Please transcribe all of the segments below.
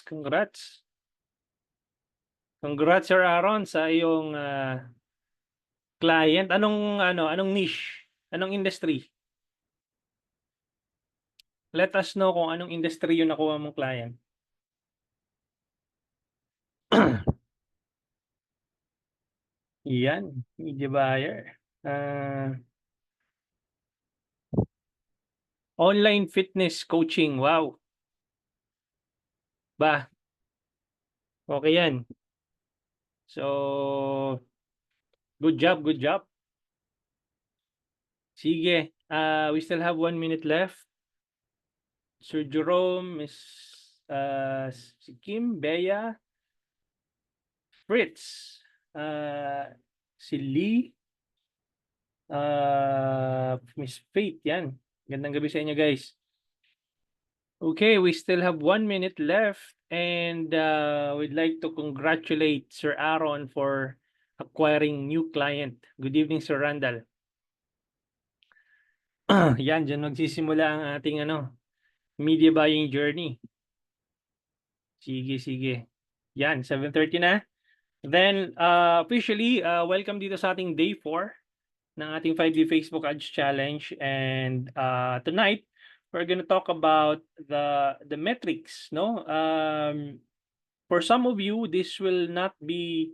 Congrats. Congrats, Sir Aaron, sa iyong client. Anong niche? Anong industry? Let us know kung anong industry yung nakuha mong client. Yan, media buyer. Online fitness coaching. Wow. Ba, okay yan. So, good job, good job. Sige, we still have 1 minute left. Sir Jerome, si Kim, Bea, Fritz, si Lee, Miss Faith, yan. Gandang gabi sa inyo, guys. Okay, we still have 1 minute left and we'd like to congratulate Sir Aaron for acquiring new client. Good evening, Sir Randall. Yan, dyan magsisimula ang ating media buying journey. Sige, sige. Yan, 7:30 na. Then, officially, welcome dito sa ating day 4 ng ating 5-day Facebook Ads Challenge. And tonight, we're going to talk about the metrics. No, for some of you, this will not be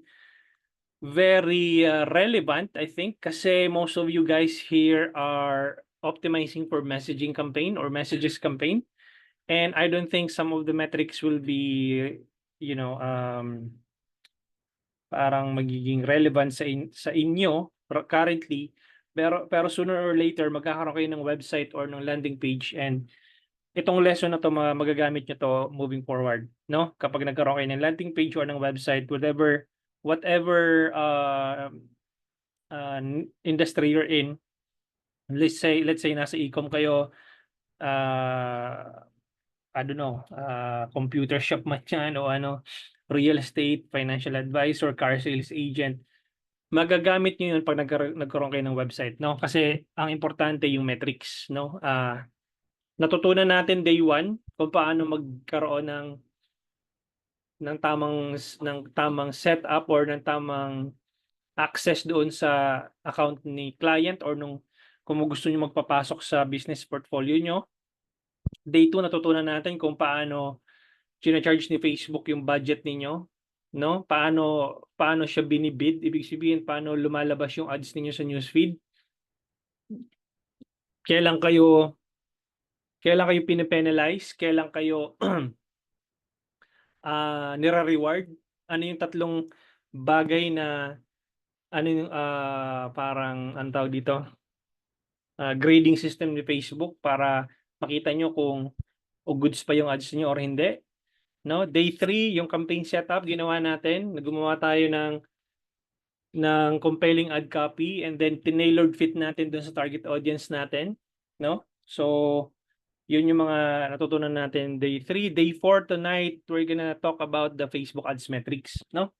very relevant, I think, kasi most of you guys here are optimizing for messaging campaign or messages campaign. And I don't think some of the metrics will be, parang magiging relevant sa inyo currently, pero sooner or later magkakaroon kayo ng website or ng landing page, and itong lesson na to magagamit nyo to moving forward, no? Kapag nagkaroon kayo ng landing page or ng website, whatever industry you're in, let's say nasa e-com kayo, I don't know, computer shop man yan o real estate, financial advisor, car sales agent, magagamit niyo yun pag nagkaroon kayo ng website, no? Kasi ang importante yung metrics, no? Natutunan natin day 1 kung paano magkaroon ng tamang setup or ng tamang access doon sa account ni client or kung gusto niyo magpapasok sa business portfolio nyo. Day 2 natutunan natin kung paano china-charge ni Facebook yung budget ninyo, no? Paano siya binibid, ibig sabihin paano lumalabas yung ads ninyo sa newsfeed. Kailan kayo pinipenalize, kailan kayo nire-reward, ano yung tatlong bagay na parang ang tawag dito, grading system ni Facebook para makita nyo kung goods pa yung ads niyo or hindi. No, day 3 yung campaign setup ginawa natin. Gumawa tayo ng compelling ad copy and then tailored fit natin dun sa target audience natin, no? So yun yung mga natutunan natin day 3. Day 4 tonight, we're gonna talk about the Facebook ads metrics, no?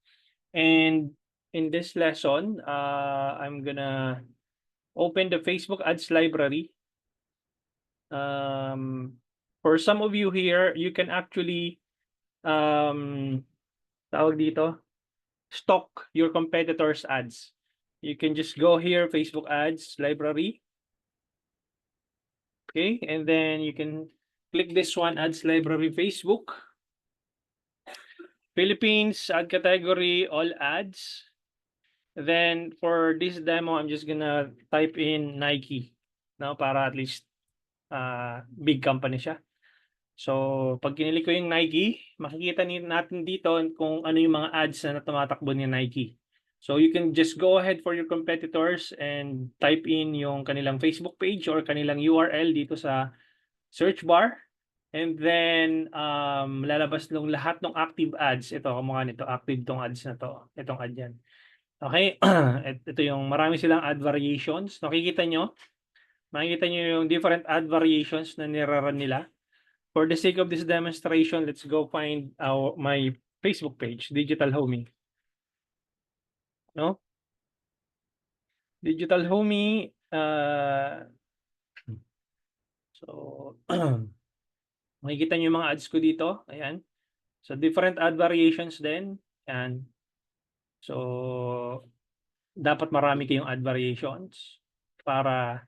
And in this lesson, I'm gonna open the Facebook ads library. For some of you here, you can actually tawag dito, stock your competitors' ads. You can just go here, Facebook ads library. Okay, and then you can click this one, ads library Facebook. Philippines, ad category, all ads. Then for this demo, I'm just gonna type in Nike, no, para at least big company siya. So, pag kinilik ko yung Nike, makikita natin dito kung ano yung mga ads na tumatakbo ni Nike. So, you can just go ahead for your competitors and type in yung kanilang Facebook page or kanilang URL dito sa search bar. And then, lalabas nung lahat ng active ads. Ito, kamukha nito, active tong ads na to. Itong ad yan. Okay, ito yung marami silang ad variations. Makikita nyo yung different ad variations na niraran nila. For the sake of this demonstration, let's go find my Facebook page, Digital Homie. No? Digital Homie. So, makikita nyo yung mga ads ko dito. Ayan. So, different ad variations din. Yan. So, dapat marami kayong ad variations para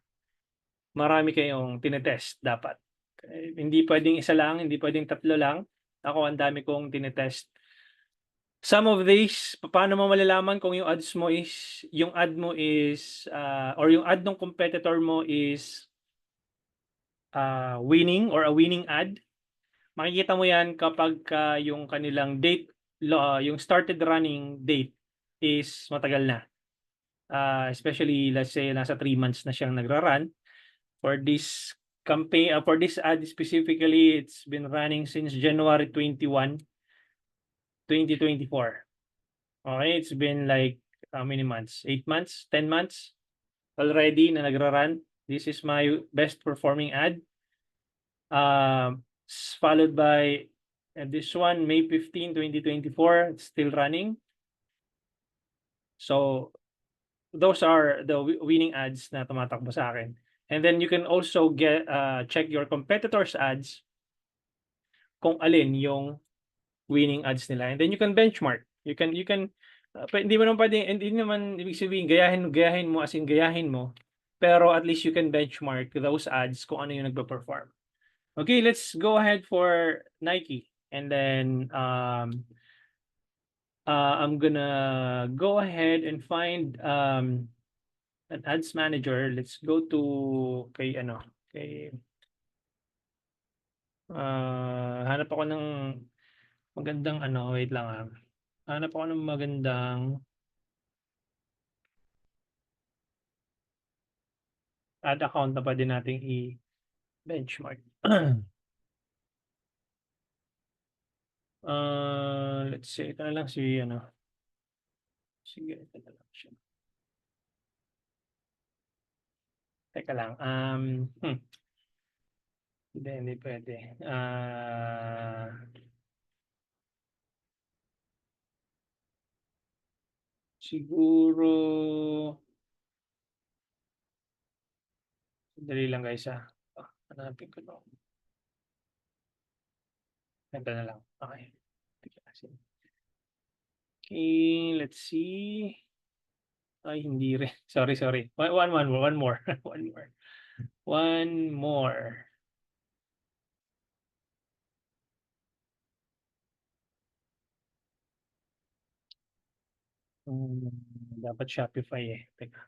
marami kayong tinetest dapat. Hindi pwedeng isa lang, hindi pwedeng tatlo lang. Ako ang dami kong tinetest. Some of these, paano mo malalaman kung yung ads mo is yung ad mo is, or yung ad ng competitor mo is, winning or a winning ad? Makikita mo yan kapagka yung kanilang date, yung started running date is matagal na. Especially let's say nasa 3 months na siyang nagra-run. For this campaign, for this ad specifically, it's been running since January 21, 2024. Okay, it's been like how many months? 8 months, 10 months already na nagra-run. This is my best performing ad. Followed by this one, May 15, 2024, it's still running. So those are the winning ads na tumatakbo sa akin. And then you can also get check your competitors' ads kung alin yung winning ads nila. And then you can benchmark. You can hindi mo naman pwedeng, hindi naman ibig sabihin gayahin mo as in gayahin mo, pero at least you can benchmark those ads kung ano yung nagpe-perform. Okay, let's go ahead for Nike. And then I'm gonna go ahead and find an ads manager. Let's go to kay ano, kay hanap ako ng magandang ano, wait lang hanap ako ng magandang ad account na pwede nating i-benchmark. Let's say ito na lang si ano. Sige, ito na lang siya. Teka lang, hindi pwede. Siguro dali lang guys hanapin ko 'to. Ito na lang, okey. Okay, let's see. Ay hindi rin, sorry. One more, one more. Dapat Shopify teka.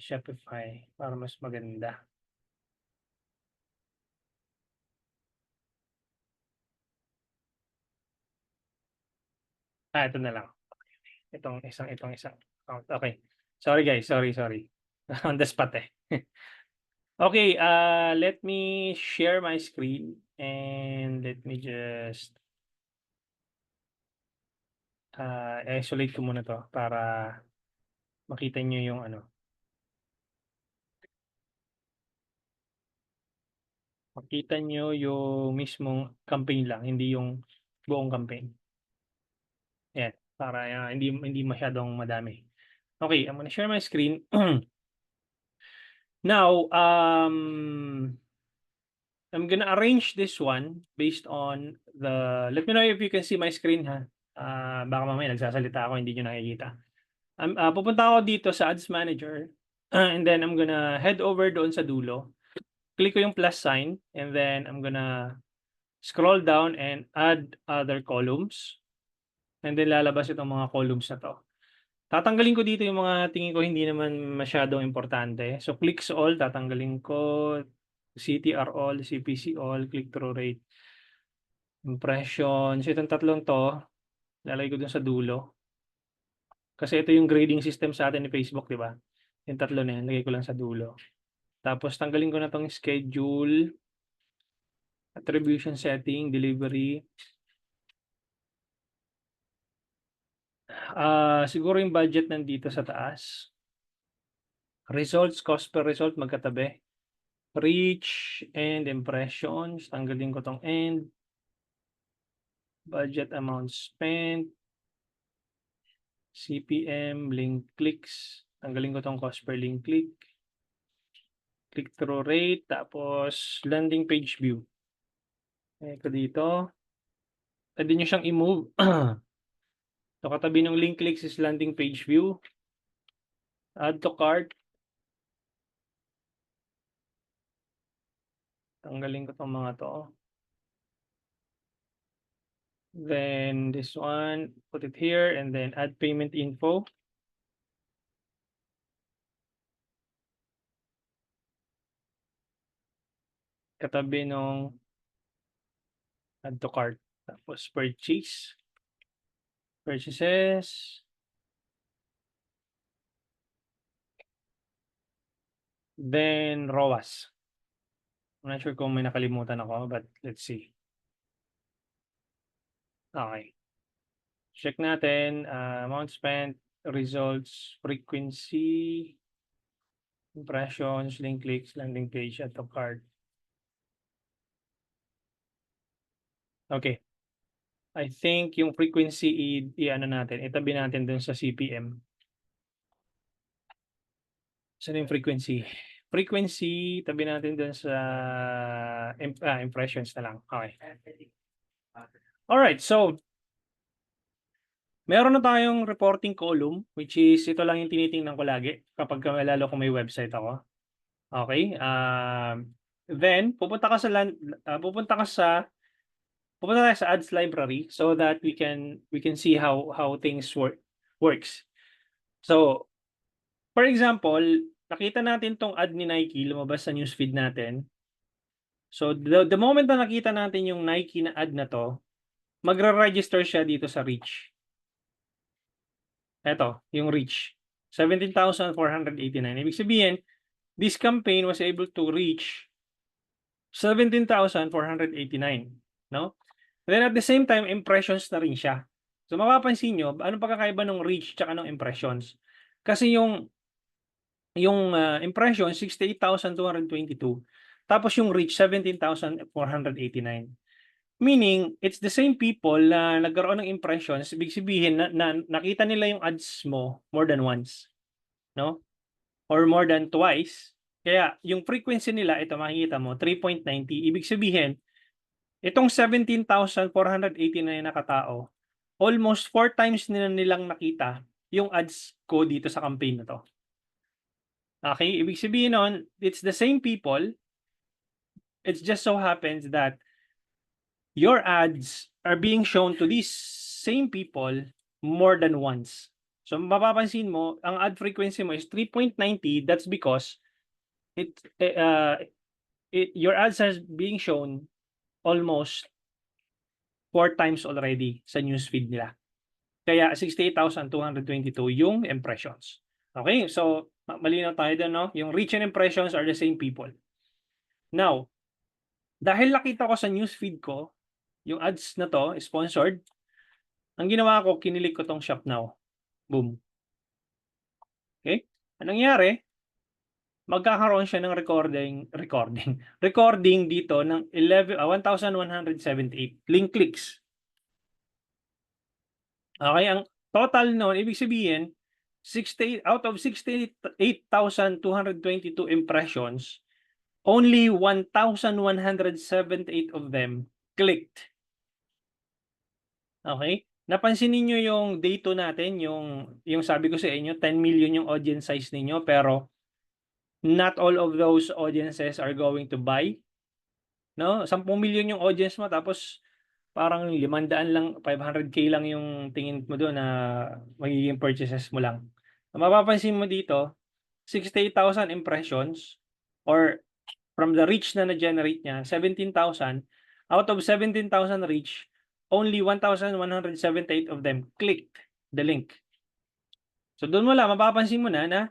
Shopify para mas maganda. Ito na lang. Itong isang account. Okay. Sorry guys, sorry. On the spot Okay, let me share my screen and let me just isolate ko muna 'to para makita niyo yung ano. Makita niyo yung mismong campaign lang, hindi yung buong campaign. Ayan, para hindi masyadong madami. Okay, I'm gonna share my screen. Now, I'm gonna arrange this one based on let me know if you can see my screen baka mamaya nagsasalita ako hindi niyo nakikita. Pupunta ako dito sa Ads Manager and then I'm gonna head over doon sa dulo. Click ko yung plus sign and then I'm gonna scroll down and add other columns. And then lalabas itong mga columns na 'to. Tatanggalin ko dito yung mga tingin ko hindi naman masyadong importante. So, clicks all, tatanggalin ko. CTR all, CPC all, click-through rate, impressions. Itong tatlong 'to, lalagay ko dun sa dulo. Kasi ito yung grading system sa atin ni Facebook, 'di ba? Yung tatlo na yan, lagay ko lang sa dulo. Tapos tanggalin ko na 'tong schedule, attribution setting, delivery. Siguro yung budget nandito sa taas. Results, cost per result magkatabi. Reach and impressions, tanggalin ko 'tong end. Budget amount spent. CPM, link clicks, tanggalin ko 'tong cost per link click. Click-through rate, tapos landing page view. Ko dito. Puwede niyo siyang i-move. So, katabi ng link clicks is landing page view, add to cart. Tanggalin ko 'tong mga 'to. Then this one, put it here and then add payment info. Katabi nung add to cart. Tapos purchases, then ROAS. I'm not sure kung may nakalimutan ako, but let's see. Okay. Check natin, amount spent, results, frequency, impressions, link clicks, landing page, add to cart. Okay. I think yung frequency i-ano natin, itabi natin dun sa CPM. Saan yung frequency? Frequency, tabi natin dun sa impressions na lang. Okay. Alright, so meron na tayong reporting column, which is ito lang yung tinitingnan ko lagi kapagka lalo kung may website ako. Okay, then pupunta tayo sa ads library so that we can see how things works. So, for example, nakita natin 'tong ad ni Nike lumabas sa newsfeed natin. So, the moment na nakita natin yung Nike na ad na 'to, magre-register siya dito sa reach. Eto, yung reach, 17,489. Ibig sabihin, this campaign was able to reach 17,489, no? Then at the same time, impressions na rin siya. So mapapansin niyo, anong pagkakaiba ng reach tsaka ng impressions? Kasi yung impressions 68,222, tapos yung reach 17,489. Meaning, it's the same people na nagkaroon ng impressions, ibig sabihin na nakita nila yung ads mo more than once, no? Or more than twice. Kaya yung frequency nila, ito makikita mo, 3.90. Ibig sabihin, itong 17,489 na katao, almost 4 times nilang nakita yung ads ko dito sa campaign na 'to. Okay, ibig sabihin nun, it's the same people, it just so happens that your ads are being shown to these same people more than once. So mapapansin mo, ang ad frequency mo is 3.90. That's because it, your ads are being shown almost 4 times already sa newsfeed nila. Kaya 68,222 yung impressions. Okay, so malinaw tayo doon, no? Yung reach and impressions are the same people. Now, dahil nakita ko sa newsfeed ko, yung ads na to, sponsored, ang ginawa ko, kinilik ko tong shop now. Boom. Okay? Anong nangyari? Magkakaroon siya ng recording dito ng 1,178 link clicks. Okay, ang total noon, ibig sabihin, 68 out of 68,222 impressions, only 1,178 of them clicked. Okay? Napansin niyo yung data natin, yung sabi ko sa inyo, 10 million yung audience size ninyo, pero not all of those audiences are going to buy. No? 10 million yung audience mo, tapos parang 500 lang, 500K lang yung tingin mo doon na magiging purchases mo lang. Mapapansin mo dito, 68,000 impressions or from the reach na na-generate niya, 17,000. Out of 17,000 reach, only 1,178 of them clicked the link. So doon mo lang, mapapansin mo na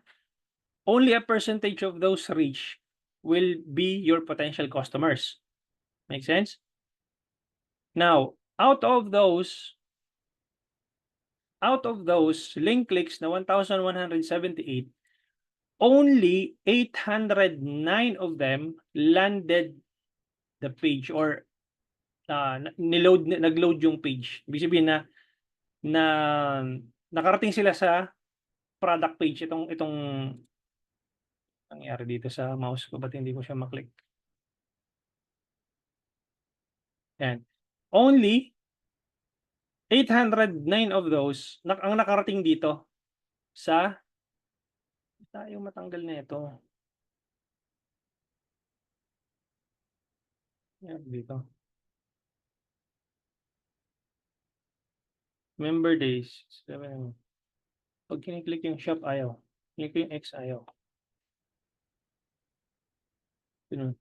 only a percentage of those reach will be your potential customers. Make sense? Now, out of those link clicks na 1,178, only 809 of them landed the page or nag-load yung page. Ibig sabihin na nakarating sila sa product page. Itong nangyari dito sa mouse ko, ba't hindi ko siya maklik? Yan. Only 809 of those ang nakarating dito sa tayo matanggal na ito. Yan dito. Member days. 7. Pag kiniklik yung shop, ayaw. Click yung X, ayaw. Ganun.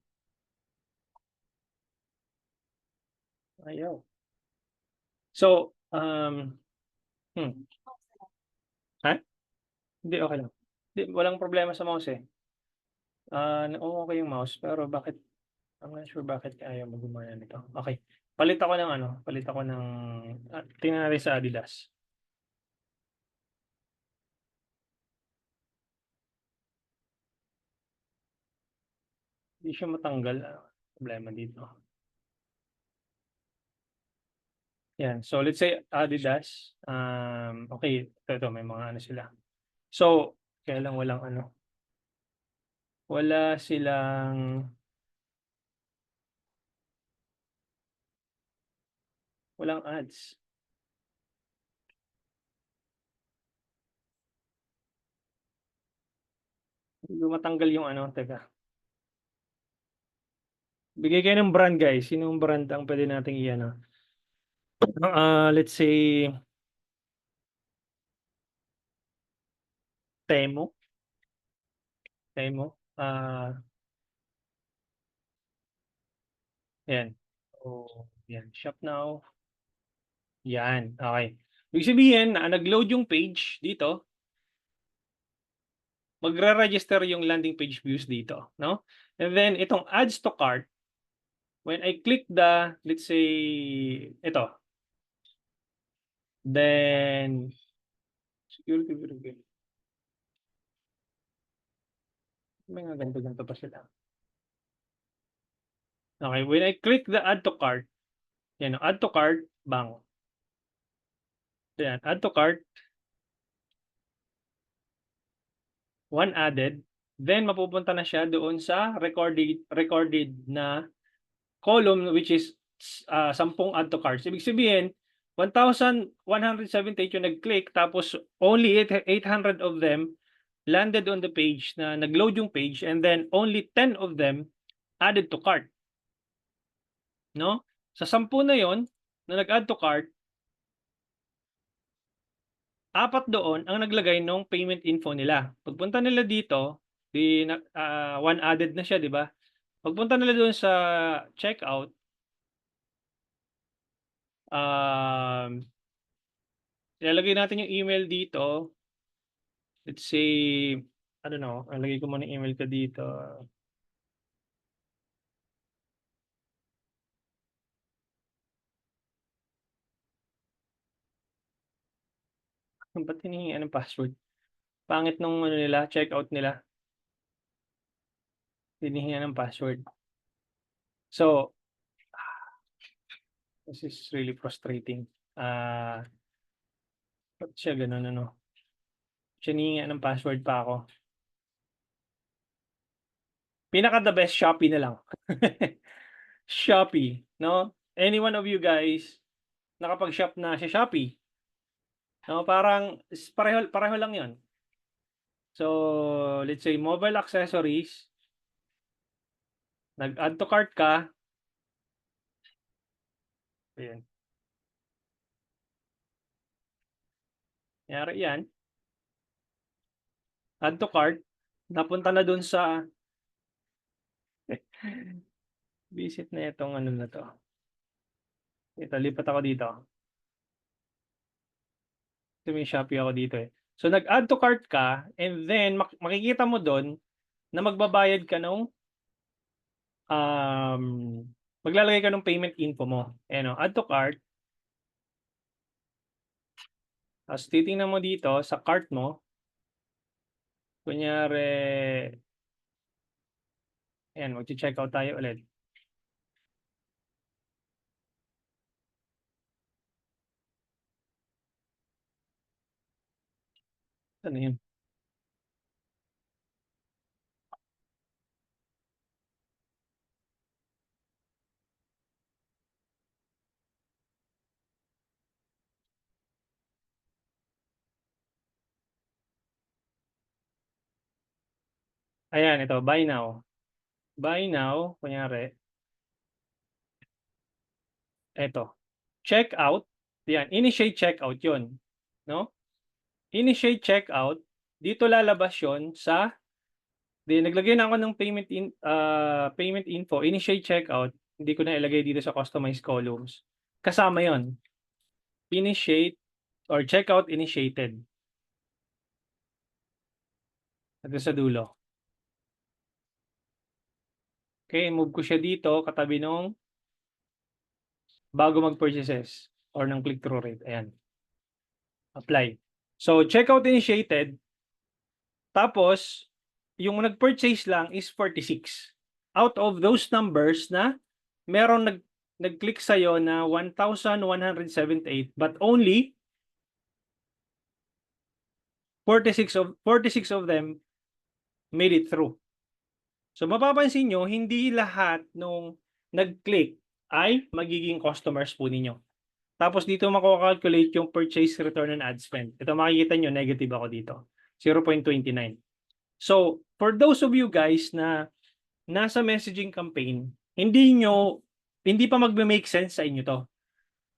Ayaw. So, ha? Hindi, okay lang. Hindi, walang problema sa mouse eh. Okay yung mouse, pero bakit, I'm not sure bakit ayaw mo gumana nito. Okay. Palit ako ng palit ako ng, tingnan natin sa Adidas. Hindi siya matanggal. Problema dito. Yan. So, let's say Adidas. Okay. Ito, may mga ano sila. So, kaya lang walang wala silang, walang ads. Hindi matanggal yung teka. Bigay kayo ng brand guys. Sinong brand ang pwede nating iyan? Let's say Temo. Temo. Yan. So, yan. Shop now. Yan. Okay. Ibig sabihin, nag-load yung page dito. Magre-register yung landing page views dito. No? And then, itong adds to cart, when I click let's say, ito. Then, security verification. May nga ganito pa sila. Okay, when I click the add to cart, yan, add to cart, bang. Yan, add to cart, one added, then mapupunta na siya doon sa recorded na column which is 10 add to carts. Ibig sabihin, 1,178 yung nag-click tapos only 800 of them landed on the page na nag-load yung page and then only 10 of them added to cart. No? Sa 10 na yon na nag-add to cart, 4 doon ang naglagay ng payment info nila. Pagpunta nila dito, one added na siya, di ba? Pagpunta nila doon sa checkout, ilalagay natin yung email dito. Let's say, I don't know, lagay ko muna yung email ko dito. Ba't hinihingi ng password? Pangit nung nila, checkout nila. Hinihingi ng password. So, this is really frustrating. Ba't siya ganun, Siya hinihingi ng password pa ako. Pinaka the best, Shopee na lang. Shopee, no? Any one of you guys, nakapag-shop na sa Shopee. No, parang pareho lang 'yon. So, let's say mobile accessories, nag-add to cart ka. Ayan. Nangyari 'yan. Add to cart, napunta na dun sa visit na itong na 'to. Ito, lipat ako dito. Kasi may Shopee ako dito, eh. So, nag-add to cart ka and then makikita mo dun na magbabayad ka nung, maglalagay ka ng payment info mo. Ayan, add to cart. Tapos titingnan mo dito sa cart mo. Kunyari, ayan, magche-checkout tayo ulit. Ano yun? Ayan, ito, buy now. Buy now, kunyari, eto, checkout, yan, initiate checkout yun, no? Initiate checkout, dito lalabas yun sa, naglagay na ako ng payment info, initiate checkout, hindi ko na ilagay dito sa customized columns. Kasama yon, initiate or checkout initiated. Ito sa dulo. Okay, move ko siya dito, katabi nung bago mag-purchases or ng click-through rate. Ayan, apply. So, checkout initiated, tapos, yung nag-purchase lang is 46. Out of those numbers na meron nag-click sa'yo na 1,178 but only 46 of them made it through. So mapapansin nyo, hindi lahat nung nag-click ay magiging customers po ninyo. Tapos dito mako-calculate yung purchase return on ad spend. Ito makikita nyo, negative ako dito. 0.29. So, for those of you guys na nasa messaging campaign, hindi pa magme-make sense sa inyo to.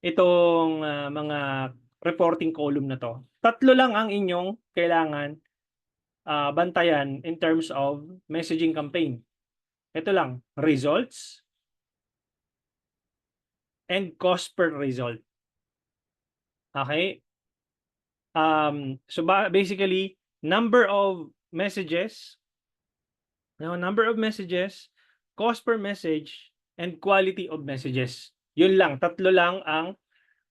Itong mga reporting column na to. Tatlo lang ang inyong kailangan bantayan in terms of messaging campaign. Ito lang, results and cost per result. Okay? So basically, number of messages, cost per message, and quality of messages. Yun lang, tatlo lang ang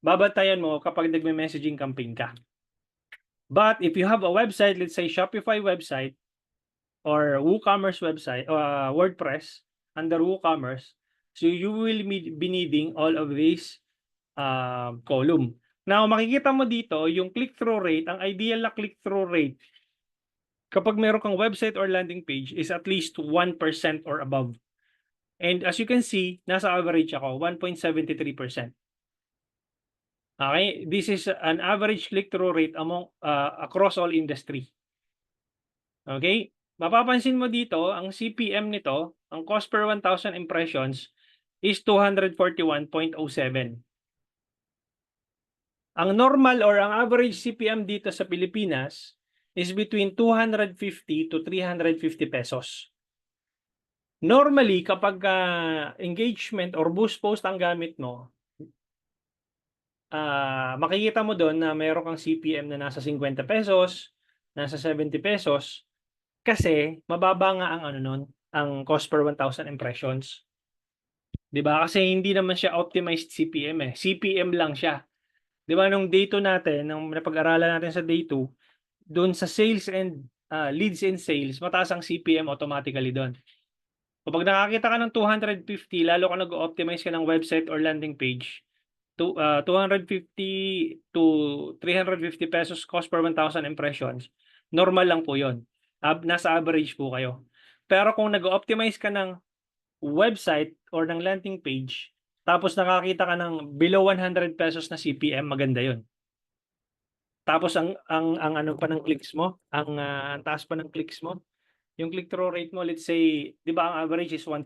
babatayan mo kapag nagme-messaging campaign ka. But if you have a website, let's say Shopify website or WooCommerce website, WordPress under WooCommerce, so you will be needing all of these column. Now, makikita mo dito yung click-through rate, ang ideal na click-through rate kapag meron kang website or landing page is at least 1% or above. And as you can see, nasa average ako, 1.73%. Okay? This is an average click-through rate across all industry. Okay? Mapapansin mo dito, ang CPM nito, ang cost per 1,000 impressions is 241.07. Ang normal or ang average CPM dito sa Pilipinas is between 250 to 350 pesos. Normally, kapag engagement or boost post ang gamit mo, makikita mo doon na meron kang CPM na nasa 50 pesos, nasa 70 pesos, kasi mababa nga ang ang cost per 1,000 impressions. 'Di ba? Kasi hindi naman siya optimized CPM eh. CPM lang siya. 'Di ba nung day 2 natin, nung napag-aralan natin sa day 2, doon sa sales and leads and sales, mataas ang CPM automatically doon. Kapag nakakita ka ng 250, lalo ka nag-optimize ka ng website or landing page, 250 to 350 pesos cost per 1,000 impressions, normal lang po yun. Nasa average po kayo. Pero kung nag-optimize ka ng website or ng landing page, tapos nakakita ka ng below 100 pesos na CPM, maganda yun. Tapos ang ano pa ng clicks mo, ang taas pa ng clicks mo, yung click-through rate mo, let's say, 'di ba ang average is 1%?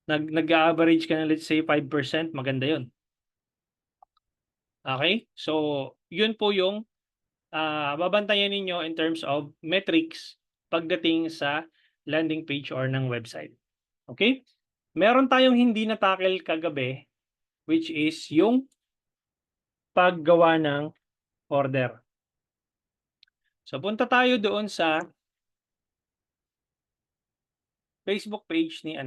Nag-average ka ng let's say 5%, maganda 'yon. Okay? So, 'yun po yung babantayan ninyo in terms of metrics pagdating sa landing page or ng website. Okay? Meron tayong hindi na-tackle kagabi, which is yung paggawa ng order. So, punta tayo doon sa Facebook page ni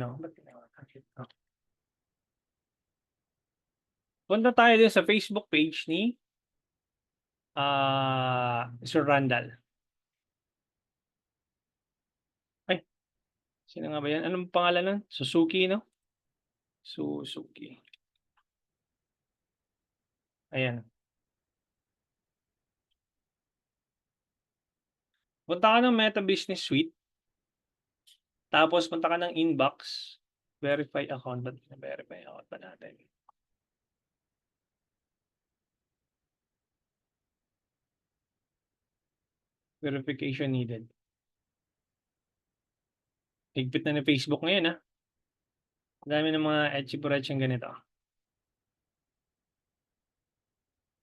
punta tayo din sa Facebook page ni Sir Randall. Ay, sino nga ba yan? Anong pangalan nun? Suzuki, no? Suzuki. Ayan. Punta ka ng Meta Business Suite. Tapos punta ka ng inbox. Verify account. Ba't verify account pa natin? Verification needed. Higpit na ni Facebook ngayon, ah. Ang dami ng mga etchi-poreching ganito.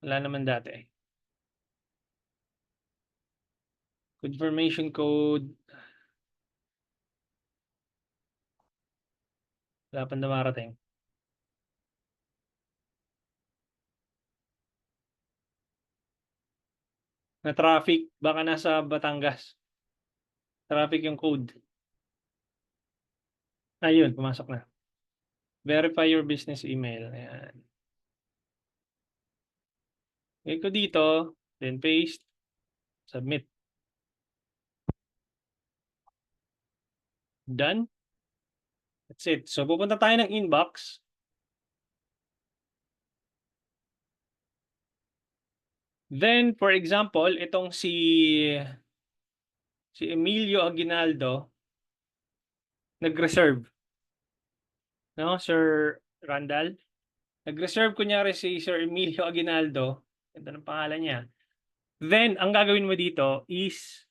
Wala naman dati. Confirmation code. Wala pang dumarating. Na traffic, baka nasa Batangas. Traffic yung code. Ayun, pumasok na. Verify your business email. Ayan. Click ko dito, then paste, submit. Done. That's it. So, pupunta tayo ng inbox. Then, for example, itong si Emilio Aguinaldo, nag-reserve. No, Sir Randall? Nag-reserve kunyari si Sir Emilio Aguinaldo. Ganda ng pangalan niya. Then, ang gagawin mo dito is,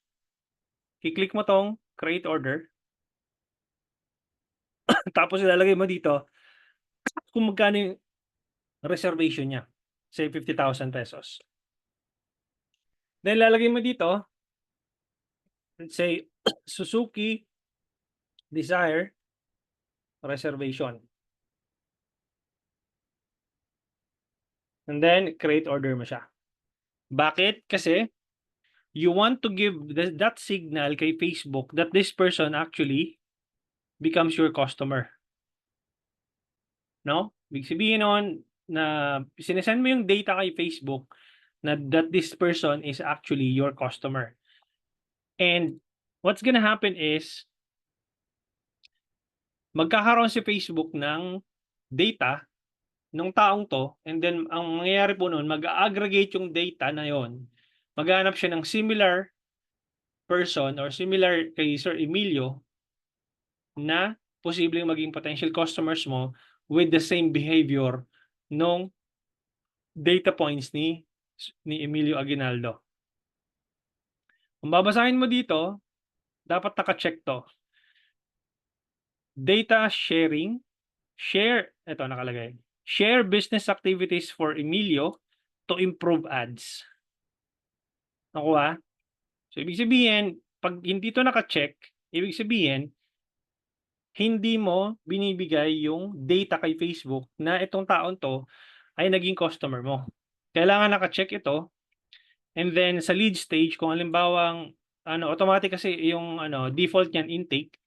i-click mo tong create order. Tapos ilalagay mo dito kung magkano yung reservation niya. Say 50,000 pesos. Then lalagay mo dito, let's say Suzuki Desire reservation. And then create order mo siya. Bakit? Kasi you want to give that signal kay Facebook that this person actually becomes your customer. No? Ibig sabihin nun na sinesend mo yung data kay Facebook na that this person is actually your customer. And what's gonna happen is magkakaroon si Facebook ng data nung taong to, and then ang mangyayari po nun, mag-aggregate yung data na yon. Maghanap siya ng similar person or similar kay Sir Emilio na posibleng maging potential customers mo with the same behavior nung data points ni Emilio Aguinaldo. Kung babasahin mo dito, dapat naka-check to. Data sharing, ito nakalagay. Share business activities for Emilio to improve ads. Nakuha? So, ibig sabihin, pag hindi to naka-check, ibig sabihin, hindi mo binibigay yung data kay Facebook na itong taon to ay naging customer mo. Kailangan naka-check ito. And then sa lead stage, kung halimbawang automatic kasi yung default niyan intake,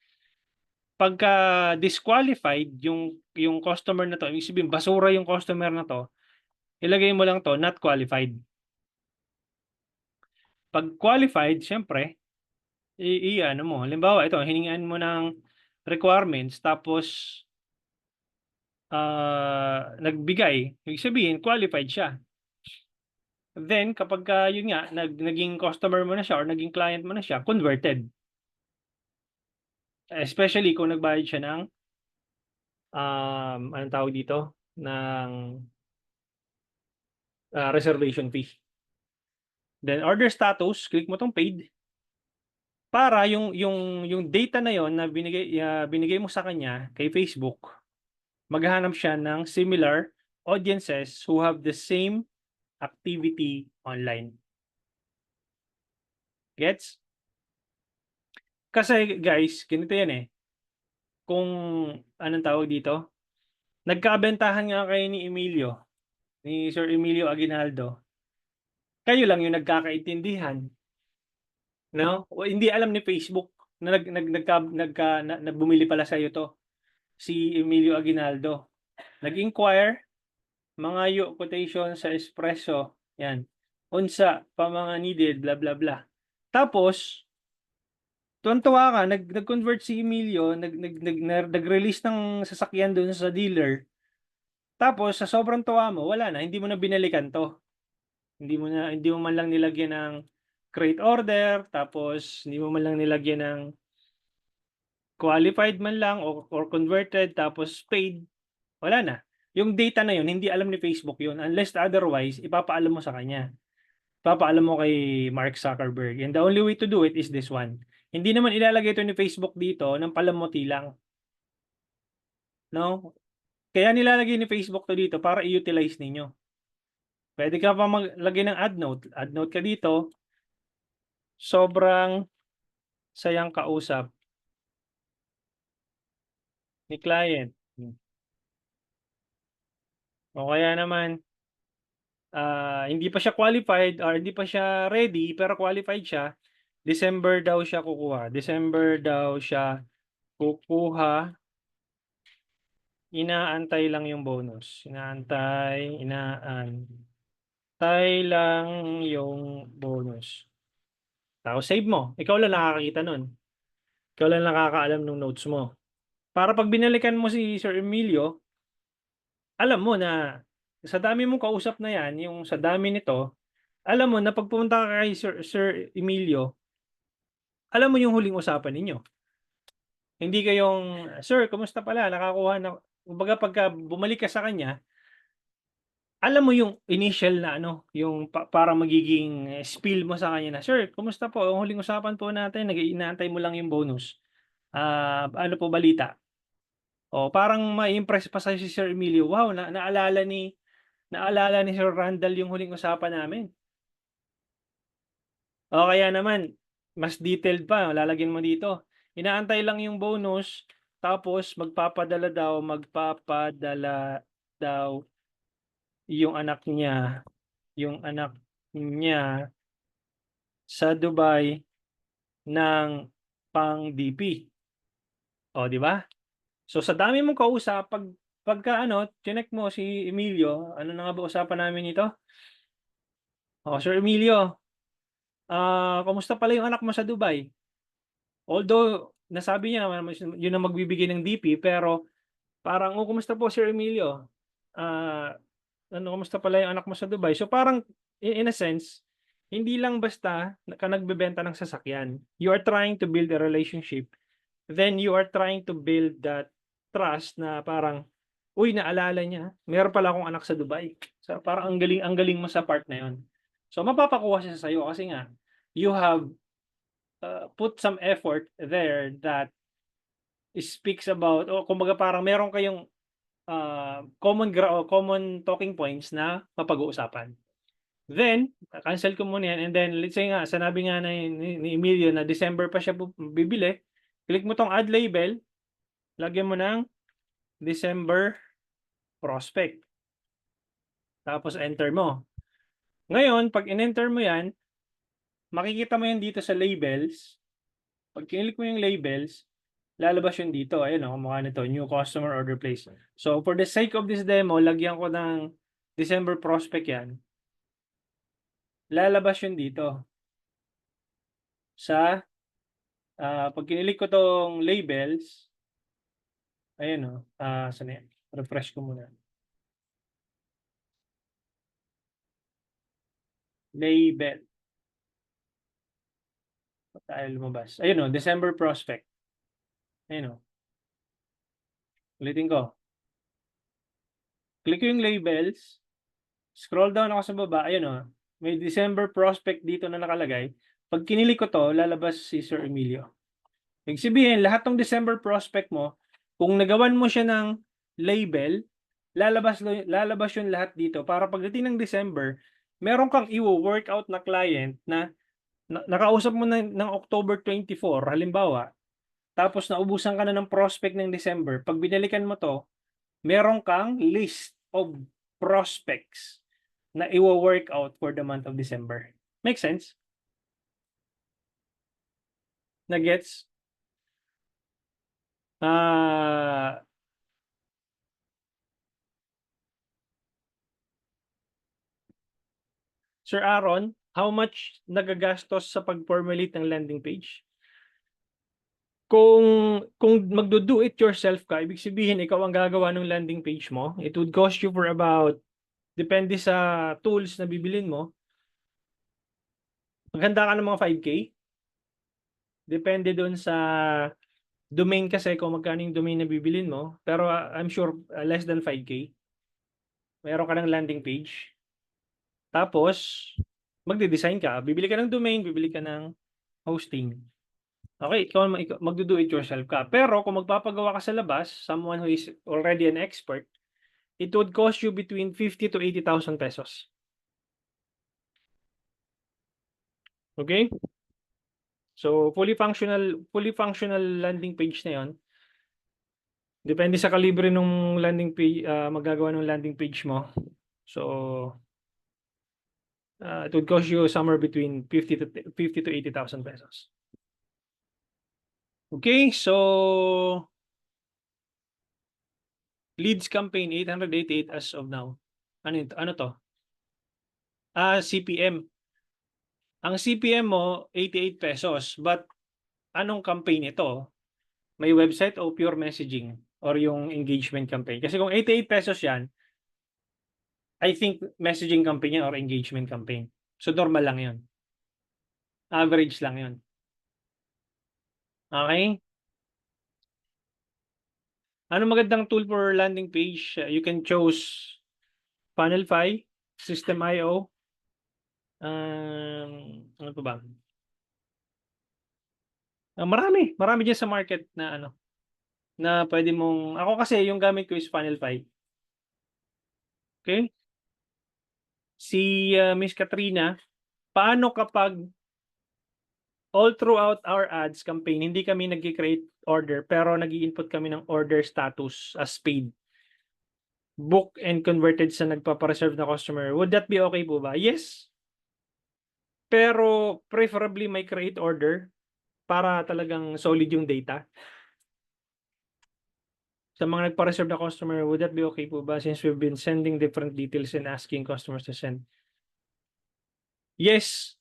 pagka disqualified yung customer na to, ibig sabihin basura yung customer na to, ilagay mo lang to not qualified. Pag qualified, syempre, mo. Halimbawa, ito, hiningaan mo ng requirements, tapos nagbigay, ibig sabihin, qualified siya. Then, kapag yun nga, naging customer mo na siya or naging client mo na siya, converted. Especially kung nagbayad siya ng, anong tawag dito? Ng reservation fee. Then, order status, click mo tong paid. Para yung data na yon na binigay mo sa kanya kay Facebook, maghahanap siya ng similar audiences who have the same activity online. Gets? Kasi guys, ganito yan eh. Kung anong tawag dito, nagkabentahan nga kayo ni Emilio, ni Sir Emilio Aguinaldo. Kayo lang yung nagkakaintindihan. No? O, hindi alam ni Facebook na bumili pala sa iyo to. Si Emilio Aguinaldo. Nag-inquire, mga quotation sa espresso, yan. Unsa, pa mga needed, bla bla bla. Tapos, tuwan-tuwa ka, nag-convert si Emilio, nag-release ng sasakyan doon sa dealer. Tapos, sa sobrang tuwa mo, wala na, hindi mo na binalikan to. Hindi mo man lang nilagyan ng create order, tapos hindi mo man lang nilagyan ng qualified man lang or converted, tapos paid. Wala na. Yung data na yun, hindi alam ni Facebook yun. Unless otherwise, ipapaalam mo sa kanya. Ipapaalam mo kay Mark Zuckerberg. And the only way to do it is this one. Hindi naman ilalagay ito ni Facebook dito ng palamuti lang, no? Kaya nilalagay ni Facebook 'to dito para i-utilize ninyo. Puwede ka pa maglagay ng add note ka dito, sobrang sayang kausap ni client. O kaya naman, hindi pa siya qualified or hindi pa siya ready pero qualified siya, December daw siya kukuha, December daw siya kukuha, inaantay lang yung bonus, inaantay lang yung bonus. Tapos save mo, ikaw lang nakakakita nun, ikaw lang nakakaalam nung notes mo. Para 'pag binalikan mo si Sir Emilio, alam mo na sa dami mong kausap na 'yan, yung sa dami nito, alam mo na 'pag pumunta ka kay Sir Emilio, alam mo yung huling usapan ninyo. Hindi kayong, "Sir, kumusta pala nakakuha na." Kumbaga pagka bumalik ka sa kanya, alam mo yung initial na ano, yung parang magiging spiel mo sa kanya na, "Sir, kumusta po? Ang huling usapan po natin inaantay mo lang yung bonus. Ano po balita?" O parang ma-i-impress pa sa'yo si Sir Emilio, "Wow, naalala ni Sir Randall yung huling usapan namin." O kaya naman, mas detailed pa, lalagyan mo dito, inaantay lang yung bonus, tapos magpapadala daw yung anak niya sa Dubai ng pang-DP. O, di ba? So, sa dami mong kausap, pagka ano, chineck mo si Emilio, ano na nga ba usapan namin nito? O, Sir Emilio, kamusta pala yung anak mo sa Dubai? Although, nasabi niya naman yun ang magbibigay ng DP, pero parang, "Oh, kumusta po Sir Emilio? Ah, kamusta pala yung anak mo sa Dubai?" So, parang in a sense, hindi lang basta ka nagbebenta ng sasakyan. You are trying to build a relationship, then you are trying to build that trust na parang, "Uy, naalala niya, meron pala akong anak sa Dubai." So, parang ang galing mo sa part na yun. So, mapapakuha siya sa'yo kasi nga, you have, put some effort there that speaks about o kumbaga parang meron kayong, common talking points na mapag-uusapan. Then, cancel ko muna 'yan and then let's say nga sinabi nga ni Emilio na December pa siya bibili, click mo 'tong add label, lagyan mo ng December prospect, tapos enter mo. Ngayon 'pag in-enter mo 'yan, makikita mo 'yan dito sa labels. 'Pag kinlik mo yung labels, lalabas yun dito, ayan oh, kamukha nito, new customer order place. So, for the sake of this demo, lagyan ko ng December prospect 'yan. Lalabas yun dito sa, 'pag kinilik ko 'tong labels, ayan oh, saan na yan, refresh ko muna. Label, ba't tayo lumabas? Ayun oh, December prospect, ayun oh, ulitin ko. Click ko yung labels, scroll down ako sa baba, ayun oh, may December prospect dito na nakalagay. 'Pag kinilik ko 'to, lalabas si Sir Emilio. Ibig sabihin lahat ng December prospect mo, kung nagawan mo siya ng label, lalabas yun lahat dito para pagdating ng December, meron kang iwo-workout na client na nakausap mo na ng October 24 halimbawa, tapos naubusan ka na ng prospect ng December, 'pag binalikan mo 'to, meron kang list of prospects na iwo-workout for the month of December. Make sense? Na-gets? Ah, Sir Aaron, how much nagagastos sa pag-formulate ng landing page? Kung magdo-do it yourself ka, ibig sabihin ikaw ang gagawa ng landing page mo, it would cost you for about, depende sa tools na bibilin mo, maghanda ka ng mga 5K. Depende dun sa domain kasi kung magkano yung domain na bibilin mo, pero I'm sure less than 5K. Meron ka ng landing page. Tapos magde-design ka, bibili ka ng domain, bibili ka ng hosting. Okay, ikaw magdo-do it yourself ka. Pero kung magpapagawa ka sa labas, someone who is already an expert, it would cost you between 50 to 80,000 pesos. Okay? So, fully functional landing page na 'yon. Depende sa kalibre nung landing page, magagawa ng landing page mo. So, it would cost you somewhere between 50 to 80,000 pesos. Okay, so leads campaign 888 as of now. Ano 'to? CPM. Ang CPM mo 88 pesos, but anong campaign ito? May website o pure messaging or yung engagement campaign? Kasi kung 88 pesos 'yan, I think messaging campaign 'yan or engagement campaign. So normal lang 'yun. Average lang 'yun. Okay? Ano magandang tool for landing page? You can choose Funnelfy, System.io, ano pa ba? Marami diyan sa market na ano, na pwede mong ako kasi yung gamit ko is Funnelfy. Okay? Si, Miss Katrina, paano kapag all throughout our ads campaign hindi kami nagke-create order pero nag-i-input kami ng order status as paid, book and converted sa nagpapa-reserve na customer, would that be okay po ba? Yes, pero preferably may create order para talagang solid yung data. Sa mga nagpa-reserve na customer, would that be okay po ba since we've been sending different details and asking customers to send? Yes,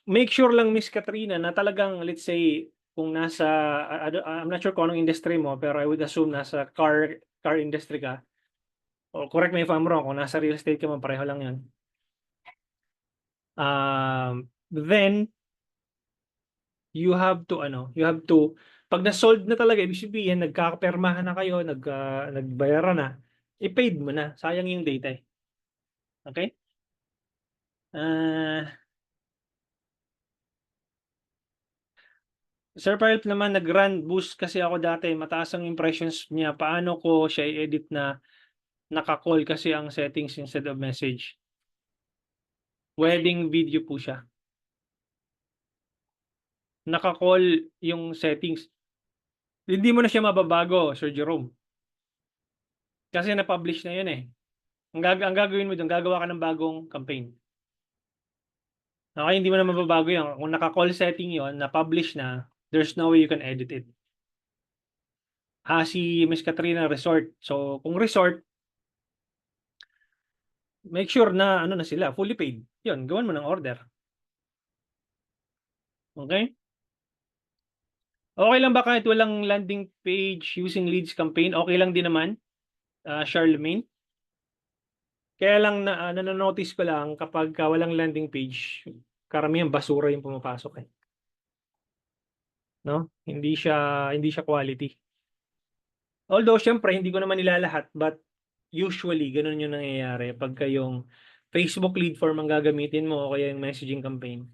make sure lang Miss Katrina na talagang let's say kung nasa I'm not sure kung anong industry mo pero I would assume nasa car industry ka, o correct me if I'm wrong, kung nasa real estate ka man pareho lang 'yun. Then you have to 'pag na-solved na talaga ibig sabihin nagkakapirmahan na kayo, nagbayaran na, i-paid mo na, sayang yung data, eh. Okey? Ah, Sir Philip naman nag-run boost kasi ako dati, mataas ang impressions niya, paano ko siya i-edit na naka-call kasi ang settings instead of message? Wedding video po siya. Naka-call yung settings. Hindi mo na siya mababago, Sir Jerome. Kasi na-publish na yun, eh. Ang gagawin mo dun, gagawa ka ng bagong campaign. Okey, hindi mo na mababago yun. Kung naka-call setting yun, na-publish na, there's no way you can edit it. Si Miss Katrina resort. So, kung resort, make sure na ano na sila, fully paid. Yun, gawan mo ng order. Okay? Okay lang ba kahit walang landing page using leads campaign, okay lang din naman, Charlemagne? Kaya lang nano-notice ko lang kapagka walang landing page, karamihan basura yung pumapasok, eh, 'no? Hindi siya quality. Although siyempre hindi ko naman nilalahat, but usually gano'n yung nangyayari pagka yung Facebook lead form ang gagamitin mo o kaya yung messaging campaign.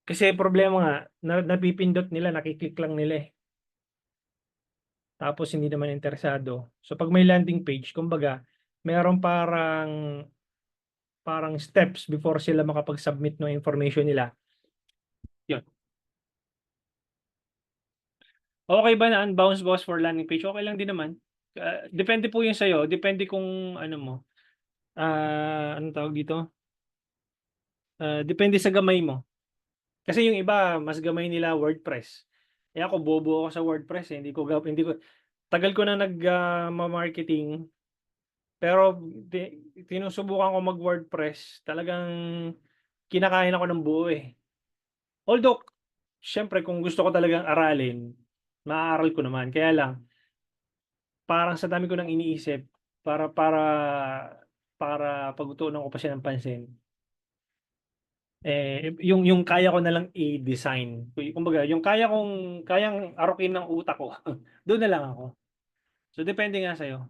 Kasi problema nga napipindot nila, naki-click lang nila, eh, tapos hindi naman interesado. So 'pag may landing page kumbaga merong parang steps before sila makapag-submit ng information nila, yun. Okey ba na unbounce boss for landing page? Okey lang din naman. Depende po yun sa'yo, depende kung ano mo, anong tawag dito, depende sa gamay mo. Kasi yung iba mas gamay nila WordPress. Eh, ako bobo ako sa WordPress, eh, hindi ko tagal ko na marketing pero sinusubukan ko mag-WordPress, talagang kinakain ako ng buo, eh. Although siyempre kung gusto ko talagang aralin, maaaral ko naman, kaya lang parang sa dami ko ng iniisip para para para pagtuunan ko pa siya ng pansin, yung kaya ko na lang i-design. Kumbaga yung kayang arukin ng utak ko, dun na lang ako. So depende nga sa'yo.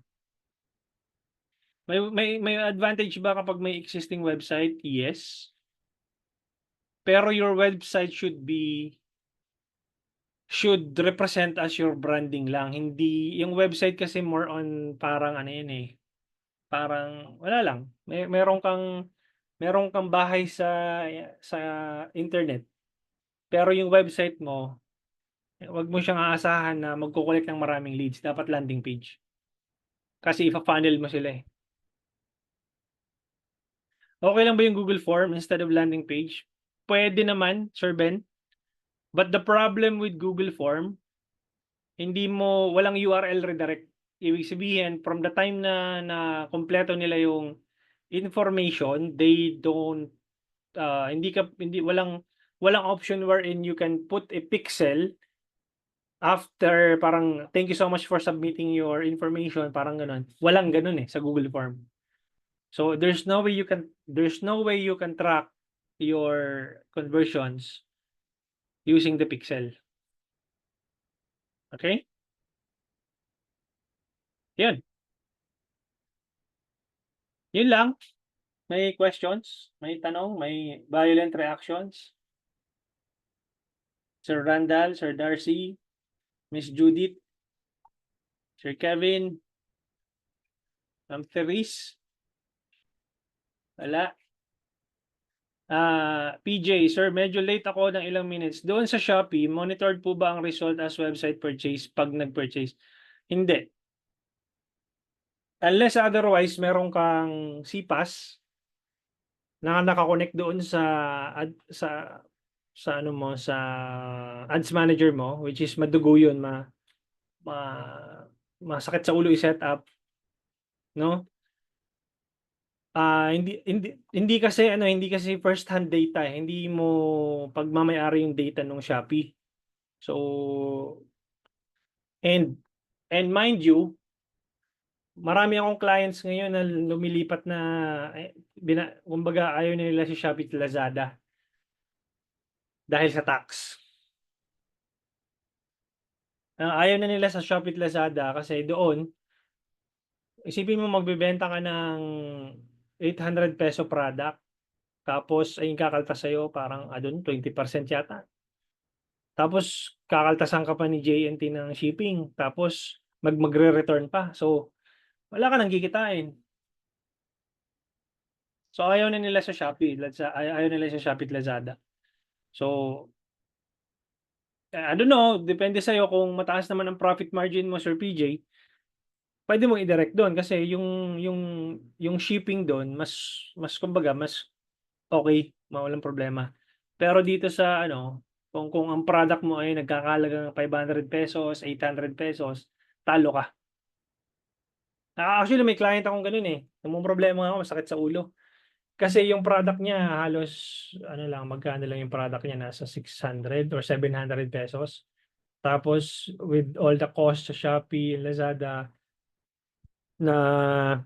May advantage ba kapag may existing website? Yes. Pero your website should be should represent as your branding lang. Hindi, yung website kasi more on parang ano yun eh, parang wala lang. Meron kang bahay sa internet. Pero yung website mo, wag mo siyang aasahan na magko-collect ng maraming leads. Dapat landing page. Kasi ifa-funnel mo sila eh. Okay lang ba yung Google Form instead of landing page? Pwede naman, Sir Ben. But the problem with Google Form, walang URL redirect. Ibig sabihin, from the time na kompleto nila yung information, they don't, walang option wherein you can put a pixel after parang, thank you so much for submitting your information, parang ganun. Walang ganun eh sa Google Form. So there's no way you can track your conversions using the pixel. Okay? Yun. Yun lang. May questions? May tanong? May violent reactions? Sir Randall, Sir Darcy, Miss Judith, Sir Kevin, Ma'am Therese? Wala. PJ, sir, medyo late ako ng ilang minutes. Doon sa Shopee, monitored po ba ang result as website purchase pag nag-purchase? Hindi. Unless otherwise, meron kang CPAS na nakakonect doon sa ano mo, sa ads manager mo, which is madugo yun, ma, masakit sa ulo i-set up, no? Hindi kasi first hand data, eh. Hindi mo pagmamay-ari yung data ng Shopee. So, and mind you, marami akong clients ngayon na lumilipat na kumbaga ayaw na nila si Shopee at Lazada dahil sa tax. Ayaw na nila sa Shopee at Lazada kasi doon, isipin mo magbebenta ka ng 800 peso product, tapos ay kakaltas sa'yo parang doon 20% yata. Tapos kakaltasan ka pa ni JNT ng shipping, tapos magre-return pa. So, wala ka nang kikitain. So, ayaw na nila sa Shopee, ayaw nila sa Shopee at Lazada. So, I don't know, depende sa'yo kung mataas naman ang profit margin mo, Sir PJ, pwede mong i-direct doon kasi yung shipping doon mas kumbaga mas okay, walang problema. Pero dito sa ano, kung ang product mo ay nagkakahalaga ng 500 pesos, 800 pesos, talo ka. Actually may client akong gano'n, eh, namomroblema ako, masakit sa ulo. Kasi yung product niya halos ano lang, magkano lang yung product niya, nasa 600 or 700 pesos. Tapos with all the cost sa Shopee, Lazada na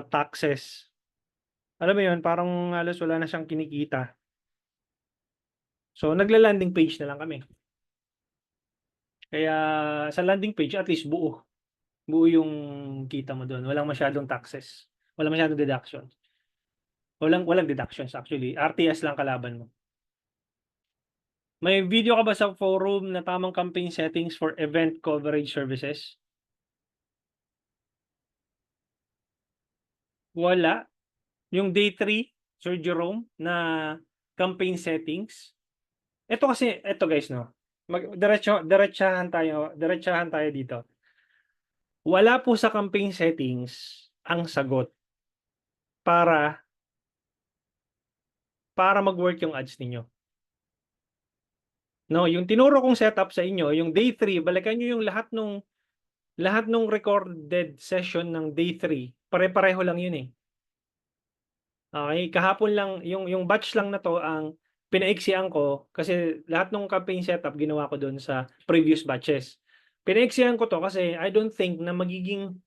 taxes, alam mo yun, parang halos wala na siyang kinikita. So nagla-landing page na lang kami. Kaya sa landing page at least buo yung kita mo doon, walang masyadong taxes, walang masyadong deductions. Walang deductions actually, RTS lang kalaban mo. May video ka ba sa forum na tamang campaign settings for event coverage services? Wala. Yung day 3, Sir Jerome, na campaign settings. Ito guys, no. Diretsahan tayo dito. Wala po sa campaign settings ang sagot para mag-work yung ads ninyo. No, yung tinuro kong setup sa inyo, yung day 3, balikan niyo yung lahat nung recorded session ng day 3, pare-pareho lang yun eh. Okay, kahapon lang yung batch lang na to ang pinaiksian ko kasi lahat ng campaign setup ginawa ko doon sa previous batches. Pinaiksian ko to kasi I don't think na magiging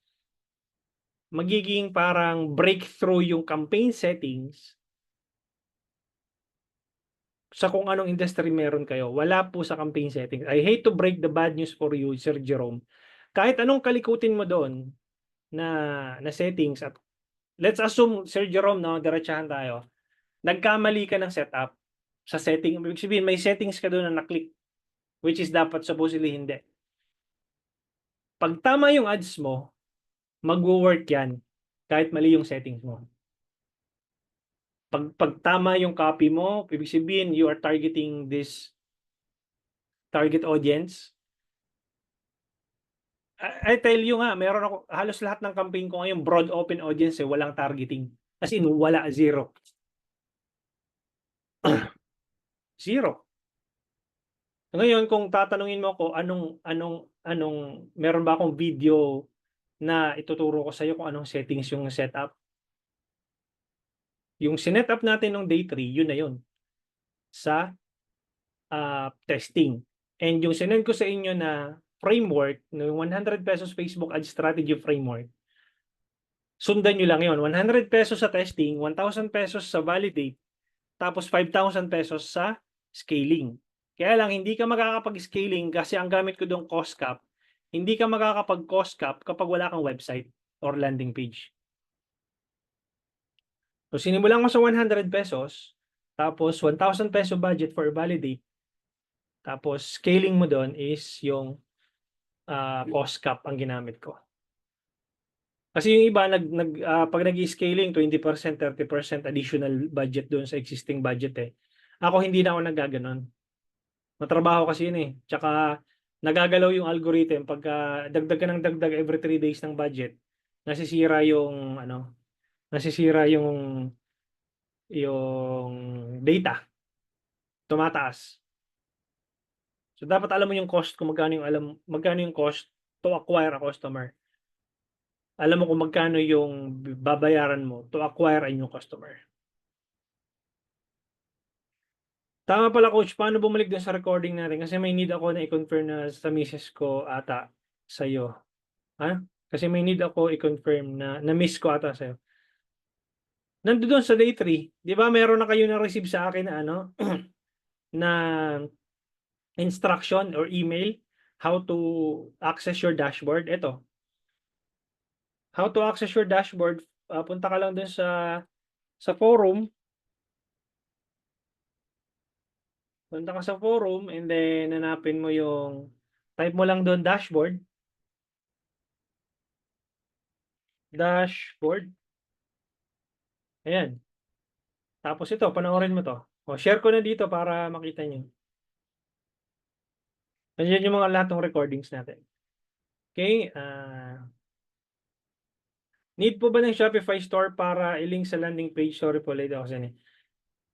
parang breakthrough yung campaign settings sa kung anong industry meron kayo. Wala po sa campaign settings. I hate to break the bad news for you, Sir Jerome. Kahit anong kalikutin mo doon na settings, at let's assume, Sir Jerome, no, diretsahan tayo. Nagkamali ka ng setup sa setting. Ibig sabihin, may settings ka doon na naklik. which is dapat supposedly hindi. Pag tama yung ads mo, magwo-work yan kahit mali yung settings mo. Pag tama yung copy mo, ibig sabihin you are targeting this target audience. I tell you nga, meron ako, halos lahat ng campaign ko ngayon, broad open audience, walang targeting. As in, wala, zero. Zero. Ngayon, kung tatanungin mo ko meron ba akong video na ituturo ko sa'yo kung anong settings yung setup? Yung sinet-up natin nung day 3, yun na yun. Sa testing. And yung sinend ko sa inyo na framework, yung 100 pesos Facebook ad strategy framework, sundan nyo lang yun. 100 pesos sa testing, 1,000 pesos sa validate, tapos 5,000 pesos sa scaling. Kaya lang, hindi ka makakapag-scaling kasi ang gamit ko doon cost cap. Hindi ka makakapag-cost cap kapag wala kang website or landing page. So, sinimulan ko sa 100 pesos, tapos 1,000 peso budget for validate, tapos scaling mo doon is yung cost cap ang ginamit ko. Kasi yung iba, pag nag-scaling, 20%, 30% additional budget doon sa existing budget eh. Ako hindi na ako naggaganon. Matrabaho kasi yun eh. Tsaka nagagalaw yung algorithm pagka dagdag ka ng dagdag every 3 days ng budget. Nasisira yung yung data. Tumataas. So dapat alam mo yung cost kung magkano yung cost to acquire a customer. Alam mo kung magkano yung babayaran mo to acquire a new customer. Tama pala coach, paano bumalik dun sa recording natin? Kasi may need ako na i-confirm na sa misis ko ata sa'yo. Ha? Kasi may need ako i-confirm na na-miss ko ata sa'yo. Nandoon sa day 3, di ba meron na kayo na-receive sa akin na na instruction or email how to access your dashboard? Ito. How to access your dashboard, punta ka lang dun sa forum. Punta ka sa forum and then hanapin mo yung type mo lang doon dashboard. Dashboard. Ayan. Tapos ito, panoorin mo to. O, share ko na dito para makita nyo. Nandiyan yung mga lahat ng recordings natin. Okay. Need po ba ng Shopify store para i-link sa landing page? Sorry po, late ako sa'yo.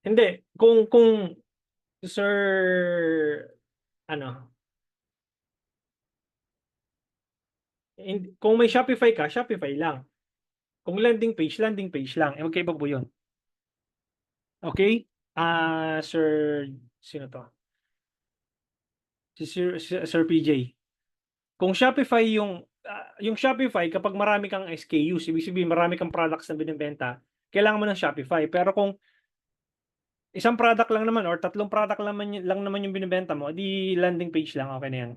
Hindi. Kung sir, kung may Shopify ka, Shopify lang. Kung landing page lang. Magkaiba po yun. Okay? Sir, sino to? Si Sir PJ. Kung Shopify yung Shopify, kapag marami kang SKUs, ibig sabihin marami kang products na binibenta, kailangan mo ng Shopify. Pero kung isang product lang naman or tatlong product lang naman yung binibenta mo, di landing page lang, okay na yan.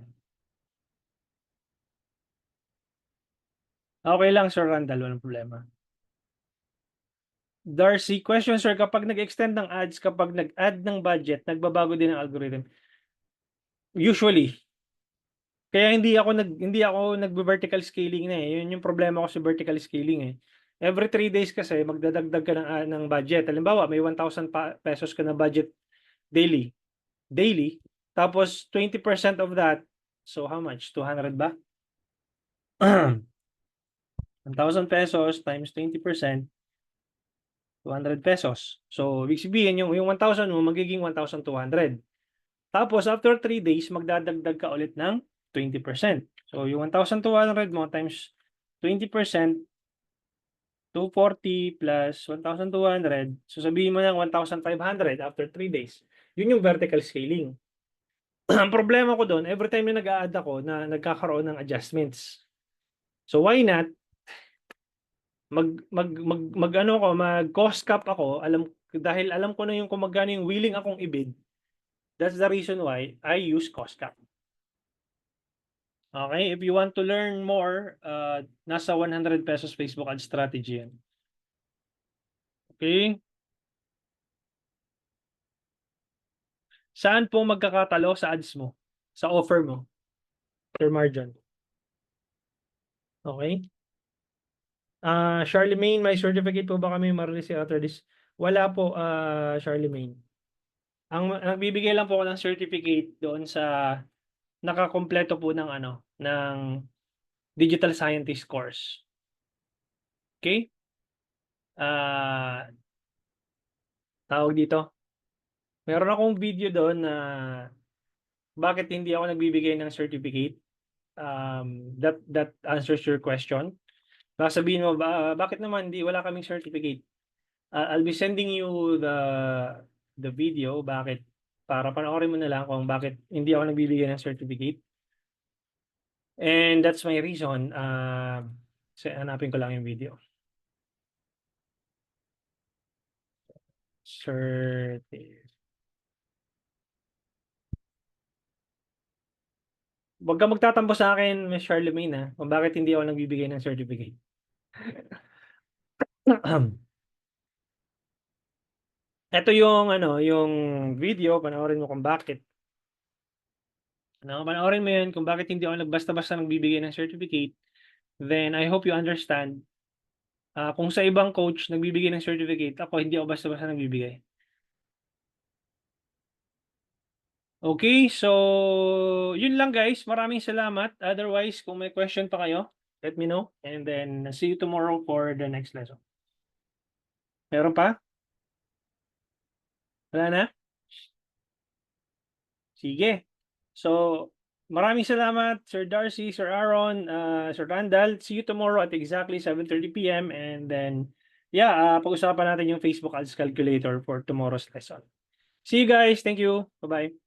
Okay lang, Sir Randall, walang problema. Darcy, question sir, kapag nag-extend ng ads, kapag nag-add ng budget, nagbabago din ang algorithm? Usually. Kaya hindi ako nagbe-vertical scaling na eh. Yun yung problema ko sa vertical scaling eh. Every 3 days kasi magdadagdag ka ng budget. Halimbawa, may 1,000 pesos ka na budget daily. Tapos 20% of that, so how much? 200 ba? 1,000 pesos times 20%, 200 pesos. So, ibig sabihin, yung 1,000 mo, magiging 1,200. Tapos, after 3 days, magdadagdag ka ulit ng 20%. So, yung 1,200 mo times 20%, 240 plus 1,200. So, sabihin mo ng 1,500 after 3 days. Yun yung vertical scaling. Ang problema ko doon, every time na nag-a-add ako, na nagkakaroon ng adjustments. So, why not mag-cost cap ako, dahil alam ko na yung kung magkano yung willing akong ibid. That's the reason why I use cost cap. Okay, if you want to learn more, nasa 100 pesos Facebook ad strategy yan. Okay? Saan po magkakatalo sa ads mo? sa offer mo, Sir Marjon. Okay? Charlemagne, may certificate po ba kami ma-release after this? Wala po, Charlemagne. Ang nagbibigay lang po ako ng certificate doon sa nakakompleto po ng ano, ng digital scientist course. Okay? Tawag dito. Meron akong video doon na bakit hindi ako nagbibigay ng certificate. That answers your question. Baka sabihin mo, bakit naman wala kaming certificate? I'll be sending you the video, bakit, para panoorin mo na lang kung bakit hindi ako nagbibigay ng certificate. And that's my reason. Hanapin ko lang yung video. Huwag ka magtatampo sa akin, Miss Charlemagne, ha, kung bakit hindi ako nagbibigay ng certificate. Ito yung ano, yung video, panoorin mo kung bakit. Panoorin mo yun kung bakit hindi ako basta-basta nagbibigay ng certificate. Then I hope you understand. Kung sa ibang coach nagbibigay ng certificate, ako hindi ako basta-basta nagbibigay. Okay, so yun lang guys. Maraming salamat. Otherwise, kung may question pa kayo, let me know. And then see you tomorrow for the next lesson. Meron pa? Wala na? Sige. So, maraming salamat, Sir Darcy, Sir Aaron, Sir Randall. See you tomorrow at exactly 7:30 p.m. And then, yeah, pag-usapan natin yung Facebook Ads Calculator for tomorrow's lesson. See you guys. Thank you. Bye-bye.